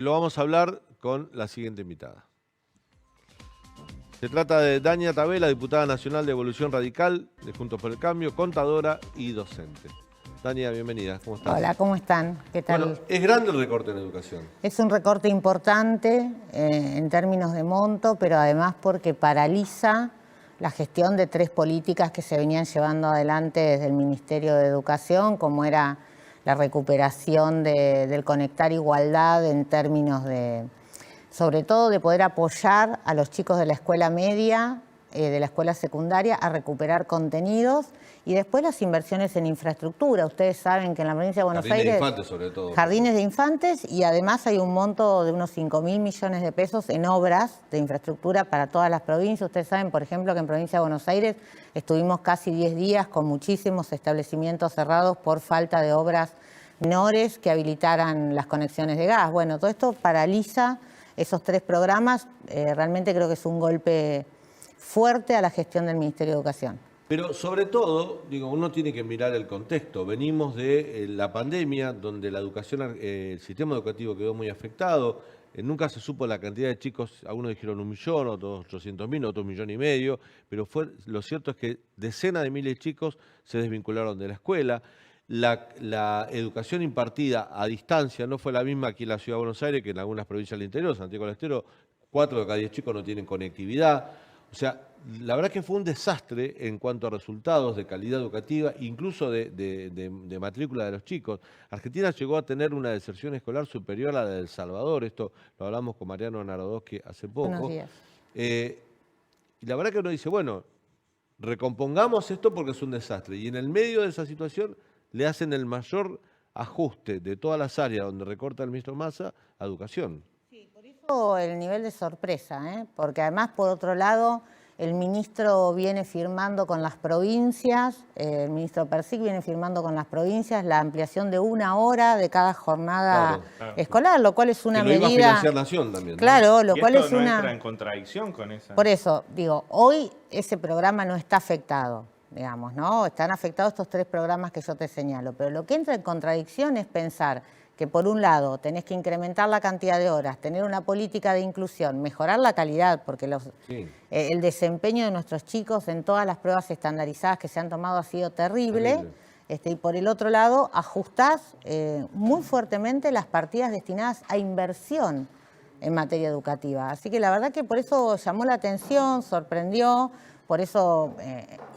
Lo vamos a hablar con la siguiente invitada. Se trata de Dania Tabela, diputada nacional de Evolución Radical, de Juntos por el Cambio, contadora y docente. Dania, bienvenida. ¿Cómo estás? Hola, ¿cómo están? ¿Qué tal? Bueno, es grande el recorte en educación. Es un recorte importante en términos de monto, pero además porque paraliza la gestión de 3 políticas que se venían llevando adelante desde el Ministerio de Educación, como era la recuperación del Conectar Igualdad en términos de, sobre todo, de poder apoyar a los chicos de la escuela media, de la escuela secundaria, a recuperar contenidos, y después las inversiones en infraestructura. Ustedes saben que en la provincia de Buenos Aires... Jardines de infantes, sobre todo. Jardines de infantes, y además hay un monto de unos 5.000 millones de pesos en obras de infraestructura para todas las provincias. Ustedes saben, por ejemplo, que en provincia de Buenos Aires estuvimos casi 10 días con muchísimos establecimientos cerrados por falta de obras menores que habilitaran las conexiones de gas. Bueno, todo esto paraliza esos 3 programas. Realmente creo que es un golpe fuerte a la gestión del Ministerio de Educación. Pero sobre todo, digo, uno tiene que mirar el contexto. Venimos de la pandemia, donde la educación, el sistema educativo quedó muy afectado. Nunca se supo la cantidad de chicos, algunos dijeron 1 millón, otros 800.000, otros 1,5 millones. Pero lo cierto es que decenas de miles de chicos se desvincularon de la escuela. La educación impartida a distancia no fue la misma aquí en la Ciudad de Buenos Aires que en algunas provincias del interior. Santiago del Estero, 4 de cada 10 chicos no tienen conectividad. O sea, la verdad que fue un desastre en cuanto a resultados de calidad educativa, incluso de matrícula de los chicos. Argentina llegó a tener una deserción escolar superior a la de El Salvador. Esto lo hablamos con Mariano Narodowski hace poco. Buenos días. Y la verdad que uno dice, bueno, recompongamos esto porque es un desastre. Y en el medio de esa situación le hacen el mayor ajuste de todas las áreas donde recorta el ministro Massa a educación. El nivel de sorpresa, porque además, por otro lado, el ministro viene firmando con las provincias, el ministro Persic viene firmando con las provincias la ampliación de 1 hora de cada jornada escolar, lo cual es una medida... Que lo iba a financiar Nación también, ¿no? Claro, lo cual es no una... entra en contradicción con esa... Por eso, digo, hoy ese programa no está afectado, digamos, ¿no? Están afectados estos 3 programas que yo te señalo, pero lo que entra en contradicción es pensar que por un lado tenés que incrementar la cantidad de horas, tener una política de inclusión, mejorar la calidad, porque el desempeño de nuestros chicos en todas las pruebas estandarizadas que se han tomado ha sido terrible. Y por el otro lado, ajustás muy fuertemente las partidas destinadas a inversión en materia educativa. Así que la verdad que por eso llamó la atención, sorprendió, por eso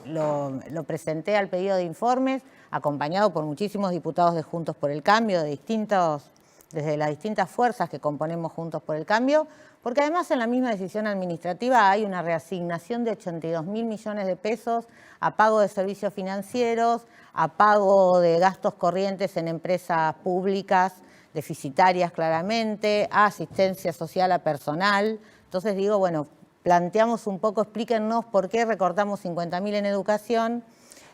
lo presenté al pedido de informes, acompañado por muchísimos diputados de Juntos por el Cambio, desde las distintas fuerzas que componemos Juntos por el Cambio, porque además en la misma decisión administrativa hay una reasignación de 82.000 millones de pesos a pago de servicios financieros, a pago de gastos corrientes en empresas públicas, deficitarias claramente, a asistencia social a personal. Entonces digo, bueno, planteamos un poco, explíquennos por qué recortamos 50.000 en educación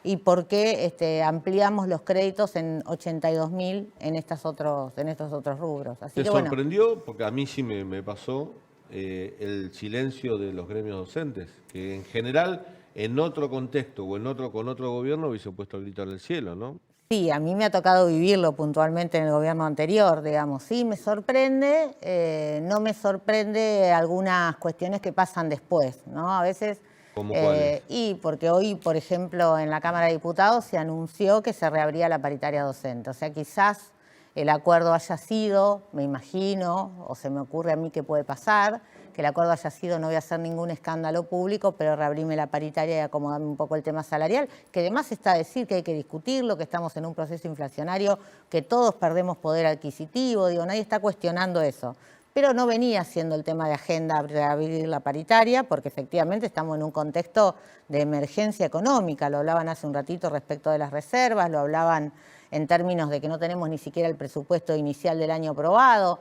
y por qué ampliamos los créditos en 82.000 en estos otros rubros. Así ¿Te que, sorprendió? Porque a mí sí me pasó el silencio de los gremios docentes, que en general, en otro contexto o con otro gobierno hubiese puesto el grito en el cielo, ¿no? Sí, a mí me ha tocado vivirlo puntualmente en el gobierno anterior, digamos. Sí, me sorprende, no me sorprende algunas cuestiones que pasan después, ¿no? A veces... ¿Cómo cuáles? Y porque hoy, por ejemplo, en la Cámara de Diputados se anunció que se reabría la paritaria docente. O sea, quizás el acuerdo haya sido, me imagino, o se me ocurre a mí que puede pasar, que el acuerdo haya sido no voy a hacer ningún escándalo público, pero reabrirme la paritaria y acomodarme un poco el tema salarial, que además está a decir que hay que discutirlo, que estamos en un proceso inflacionario, que todos perdemos poder adquisitivo, digo, nadie está cuestionando eso. Pero no venía siendo el tema de agenda reabrir la paritaria, porque efectivamente estamos en un contexto de emergencia económica. Lo hablaban hace un ratito respecto de las reservas, lo hablaban en términos de que no tenemos ni siquiera el presupuesto inicial del año aprobado.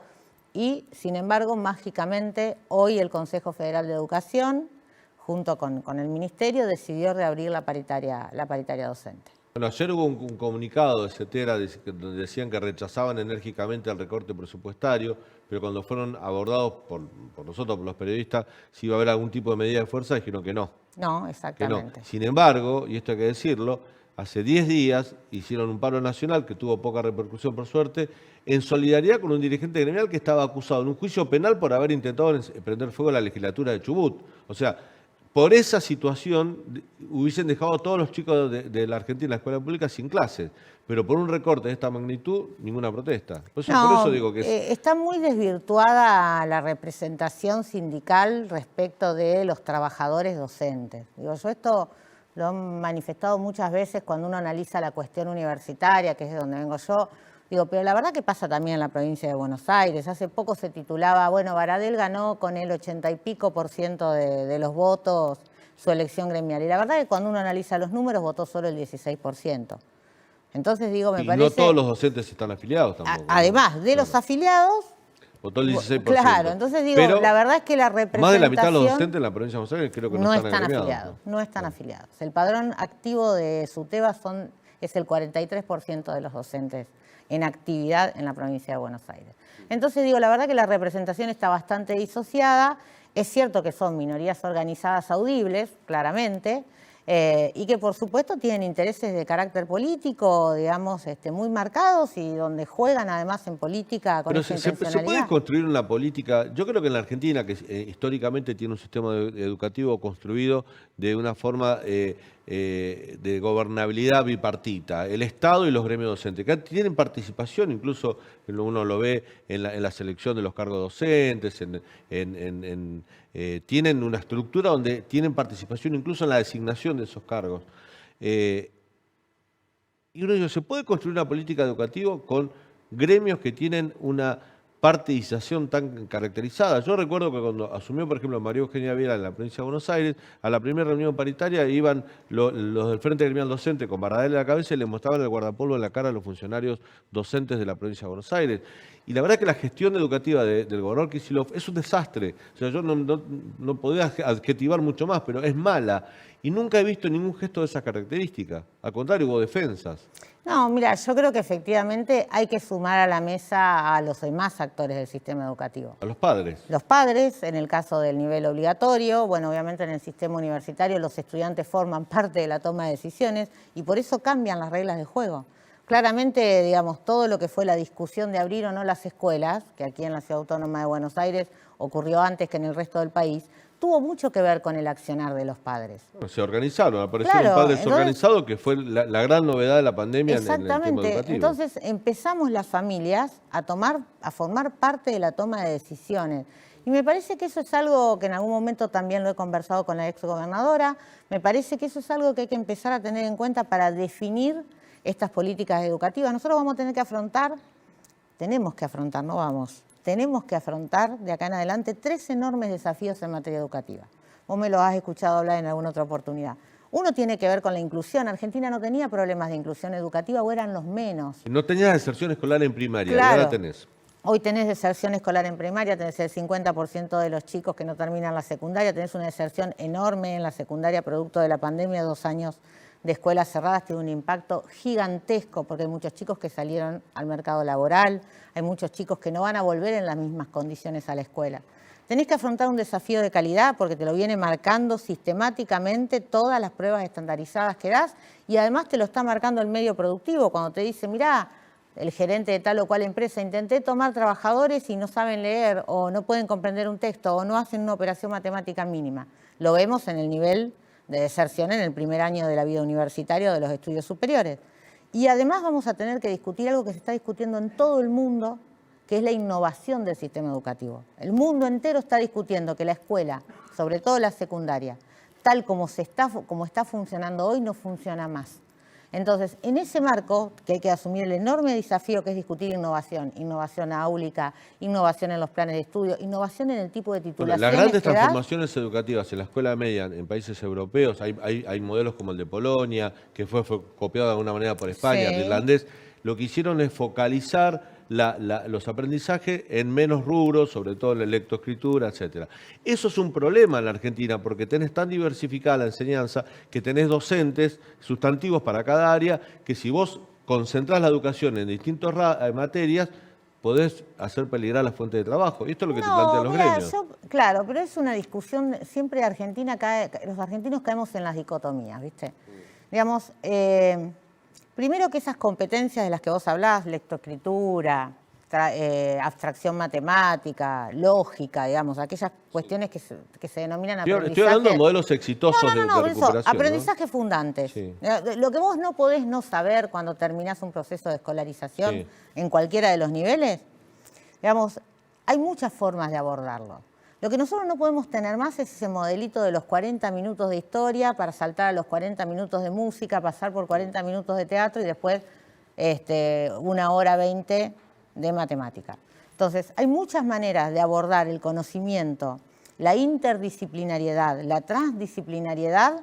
Y, sin embargo, mágicamente, hoy el Consejo Federal de Educación, junto con el Ministerio, decidió reabrir la paritaria docente. Bueno, ayer hubo un comunicado de CETERA donde decían que rechazaban enérgicamente el recorte presupuestario, pero cuando fueron abordados por nosotros, por los periodistas, si iba a haber algún tipo de medida de fuerza, dijeron que no. No, exactamente. Que no. Sin embargo, y esto hay que decirlo, hace 10 días, hicieron un paro nacional que tuvo poca repercusión por suerte, en solidaridad con un dirigente gremial que estaba acusado en un juicio penal por haber intentado prender fuego a la legislatura de Chubut. O sea, por esa situación hubiesen dejado a todos los chicos de la Argentina en la escuela pública sin clases, pero por un recorte de esta magnitud, ninguna protesta. Por eso digo que está muy desvirtuada la representación sindical respecto de los trabajadores docentes. Digo, yo esto lo he manifestado muchas veces cuando uno analiza la cuestión universitaria, que es de donde vengo yo. Digo, pero la verdad que pasa también en la provincia de Buenos Aires. Hace poco se titulaba, bueno, Baradel ganó con el 80 y pico % de los votos su elección gremial. Y la verdad que cuando uno analiza los números, votó solo el 16%. Entonces, digo, me parece... no todos los docentes están afiliados tampoco. Además de los afiliados... Votó el 16%. Claro, entonces digo, pero la verdad es que la representación... Más de la mitad de los docentes en la provincia de Buenos Aires creo que no están afiliados. No están afiliados. El padrón activo de SUTEBA es el 43% de los docentes en actividad en la provincia de Buenos Aires. Entonces digo, la verdad que la representación está bastante disociada. Es cierto que son minorías organizadas audibles, claramente, y que por supuesto tienen intereses de carácter político, digamos, muy marcados y donde juegan además en política con esa intencionalidad. ¿Se puede construir una política? Yo creo que en la Argentina, que históricamente tiene un sistema educativo construido de una forma de gobernabilidad bipartita, el Estado y los gremios docentes, que tienen participación, incluso uno lo ve en la selección de los cargos docentes, tienen una estructura donde tienen participación incluso en la designación de esos cargos. Y uno dice, ¿se puede construir una política educativa con gremios que tienen una partidización tan caracterizada? Yo recuerdo que cuando asumió, por ejemplo, María Eugenia Viera en la provincia de Buenos Aires, a la primera reunión paritaria iban los del Frente Gremial Docente con Baradel en la cabeza y le mostraban el guardapolvo en la cara a los funcionarios docentes de la provincia de Buenos Aires. Y la verdad es que la gestión educativa del gobernador Kicillof es un desastre. O sea, yo no podía adjetivar mucho más, pero es mala. Y nunca he visto ningún gesto de esa característica. Al contrario, hubo defensas. No, mira, yo creo que efectivamente hay que sumar a la mesa a los demás actores del sistema educativo. A los padres. Los padres, en el caso del nivel obligatorio, bueno, obviamente en el sistema universitario los estudiantes forman parte de la toma de decisiones y por eso cambian las reglas de juego. Claramente, digamos, todo lo que fue la discusión de abrir o no las escuelas, que aquí en la Ciudad Autónoma de Buenos Aires ocurrió antes que en el resto del país, tuvo mucho que ver con el accionar de los padres. Se organizaron, aparecieron padres organizados, que fue la gran novedad de la pandemia en el tema educativo. Exactamente, entonces empezamos las familias a formar parte de la toma de decisiones. Y me parece que eso es algo que en algún momento también lo he conversado con la exgobernadora, me parece que eso es algo que hay que empezar a tener en cuenta para definir estas políticas educativas. Nosotros vamos a tener que afrontar, tenemos que afrontar de acá en adelante 3 enormes desafíos en materia educativa. Vos me lo has escuchado hablar en alguna otra oportunidad. Uno tiene que ver con la inclusión. Argentina no tenía problemas de inclusión educativa o eran los menos. No tenías deserción escolar en primaria, claro. Y ahora tenés. Hoy tenés deserción escolar en primaria, tenés el 50% de los chicos que no terminan la secundaria, tenés una deserción enorme en la secundaria producto de la pandemia, 2 años de escuelas cerradas, tiene un impacto gigantesco porque hay muchos chicos que salieron al mercado laboral, hay muchos chicos que no van a volver en las mismas condiciones a la escuela. Tenés que afrontar un desafío de calidad porque te lo viene marcando sistemáticamente todas las pruebas estandarizadas que das y además te lo está marcando el medio productivo cuando te dice, mirá, el gerente de tal o cual empresa, intenté tomar trabajadores y no saben leer o no pueden comprender un texto o no hacen una operación matemática mínima. Lo vemos en el nivel de deserción en el primer año de la vida universitaria o de los estudios superiores. Y además vamos a tener que discutir algo que se está discutiendo en todo el mundo, que es la innovación del sistema educativo. El mundo entero está discutiendo que la escuela, sobre todo la secundaria, tal como está funcionando hoy, no funciona más. Entonces, en ese marco, que hay que asumir el enorme desafío que es discutir innovación áulica, innovación en los planes de estudio, innovación en el tipo de titulaciones. Las grandes transformaciones educativas en la escuela media en países europeos, hay modelos como el de Polonia, que fue copiado de alguna manera por España, el irlandés, lo que hicieron es focalizar los aprendizajes en menos rubros, sobre todo en la lectoescritura, etc. Eso es un problema en la Argentina porque tenés tan diversificada la enseñanza que tenés docentes sustantivos para cada área que si vos concentrás la educación en distintas materias, podés hacer peligrar la fuente de trabajo. Y esto es lo que te plantean los gremios. Claro, pero es una discusión, siempre los argentinos caemos en las dicotomías, ¿viste? Digamos, primero que esas competencias de las que vos hablás, lectoescritura, abstracción matemática, lógica, digamos, aquellas cuestiones que se denominan aprendizaje. Estoy hablando de modelos exitosos de recuperación. Eso, aprendizaje fundantes. Sí. Lo que vos no podés no saber cuando terminás un proceso de escolarización en cualquiera de los niveles, digamos, hay muchas formas de abordarlo. Lo que nosotros no podemos tener más es ese modelito de los 40 minutos de historia para saltar a los 40 minutos de música, pasar por 40 minutos de teatro y después 1 hora 20 de matemática. Entonces, hay muchas maneras de abordar el conocimiento, la interdisciplinariedad, la transdisciplinariedad,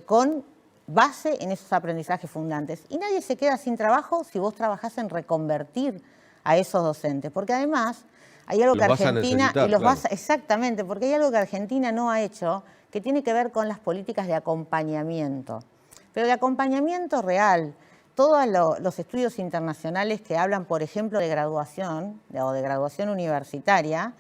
con base en esos aprendizajes fundantes. Y nadie se queda sin trabajo si vos trabajás en reconvertir a esos docentes, porque además hay algo que Argentina, exactamente, porque hay algo que Argentina no ha hecho, que tiene que ver con las políticas de acompañamiento, pero de acompañamiento real. Todos los estudios internacionales que hablan, por ejemplo, de graduación o de graduación universitaria,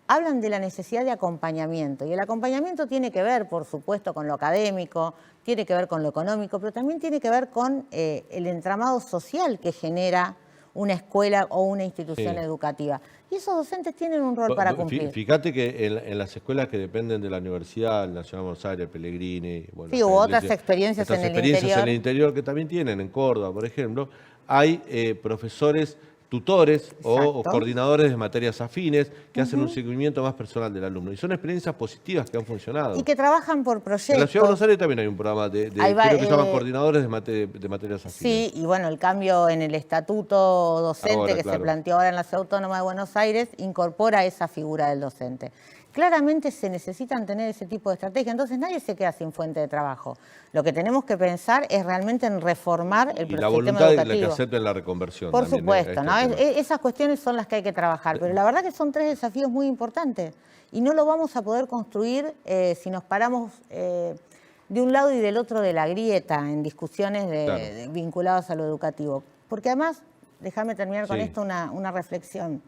hablan de la necesidad de acompañamiento. Y el acompañamiento tiene que ver, por supuesto, con lo académico, tiene que ver con lo económico, pero también tiene que ver con el entramado social que genera una escuela o una institución educativa. Y esos docentes tienen un rol para cumplir. Fíjate que en las escuelas que dependen de la Universidad Nacional de Buenos Aires, Pellegrini... Bueno, sí, hubo otras experiencias en el interior que también tienen, en Córdoba, por ejemplo, hay profesores tutores o coordinadores de materias afines que hacen un seguimiento más personal del alumno. Y son experiencias positivas que han funcionado. Y que trabajan por proyectos. En la Ciudad de Buenos Aires también hay un programa creo que se llaman coordinadores de materias afines. Sí, y bueno, el cambio en el estatuto docente se planteó ahora en la Ciudad Autónoma de Buenos Aires incorpora esa figura del docente. Claramente se necesitan tener ese tipo de estrategia, entonces nadie se queda sin fuente de trabajo. Lo que tenemos que pensar es realmente en reformar el sistema educativo. Y la voluntad de que acepten la reconversión. Por supuesto, ¿no? Esas cuestiones son las que hay que trabajar, pero la verdad que son 3 desafíos muy importantes y no lo vamos a poder construir si nos paramos de un lado y del otro de la grieta en discusiones vinculadas a lo educativo. Porque además, déjame terminar con esto una reflexión.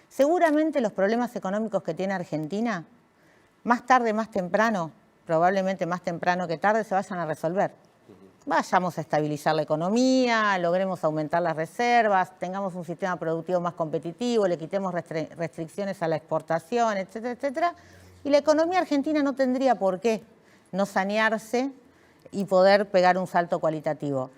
Seguramente los problemas económicos que tiene Argentina, más tarde, más temprano, probablemente más temprano que tarde, se vayan a resolver. Vayamos a estabilizar la economía, logremos aumentar las reservas, tengamos un sistema productivo más competitivo, le quitemos restricciones a la exportación, etcétera, etcétera. Y la economía argentina no tendría por qué no sanearse y poder pegar un salto cualitativo.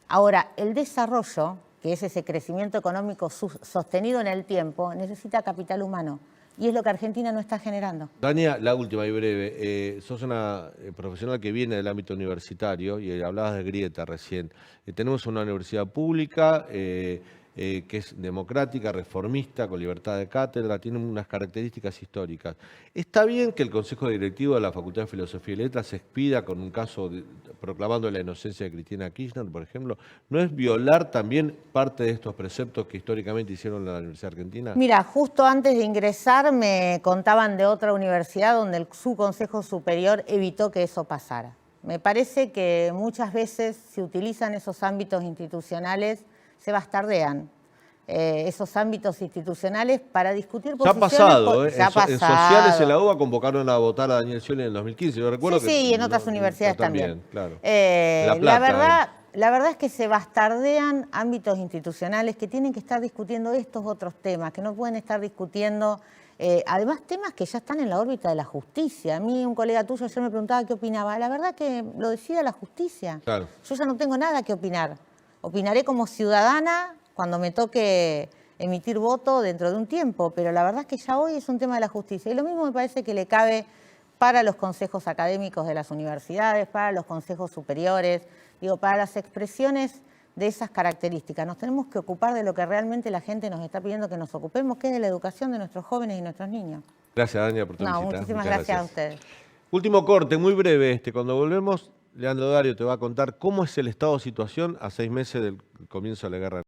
Ahora, el desarrollo, que es ese crecimiento económico sostenido en el tiempo, necesita capital humano. Y es lo que Argentina no está generando. Dania, la última y breve. Sos una profesional que viene del ámbito universitario y hablabas de grieta recién. Tenemos una universidad pública que es democrática, reformista, con libertad de cátedra, tiene unas características históricas. ¿Está bien que el Consejo Directivo de la Facultad de Filosofía y Letras se expida con un caso proclamando la inocencia de Cristina Kirchner, por ejemplo? ¿No es violar también parte de estos preceptos que históricamente hicieron en la Universidad Argentina? Mira, justo antes de ingresar me contaban de otra universidad donde su Consejo Superior evitó que eso pasara. Me parece que muchas veces se utilizan esos ámbitos institucionales, se bastardean esos ámbitos institucionales para discutir posiciones. Ya ha pasado, en Sociales en la UBA convocaron a votar a Daniel Scioli en el 2015. Yo recuerdo sí, y en otras universidades también. Claro. La verdad es que se bastardean ámbitos institucionales que tienen que estar discutiendo estos otros temas, que no pueden estar discutiendo, además temas que ya están en la órbita de la justicia. A mí un colega tuyo ayer me preguntaba qué opinaba. La verdad que lo decide la justicia. Claro. Yo ya no tengo nada que opinar. Opinaré como ciudadana cuando me toque emitir voto dentro de un tiempo, pero la verdad es que ya hoy es un tema de la justicia. Y lo mismo me parece que le cabe para los consejos académicos de las universidades, para los consejos superiores, para las expresiones de esas características. Nos tenemos que ocupar de lo que realmente la gente nos está pidiendo que nos ocupemos, que es de la educación de nuestros jóvenes y nuestros niños. Gracias, Dania, por tu visita. Muchísimas gracias a ustedes. Último corte, muy breve. Cuando volvemos, Leandro Dario te va a contar cómo es el estado de situación a 6 meses del comienzo de la guerra.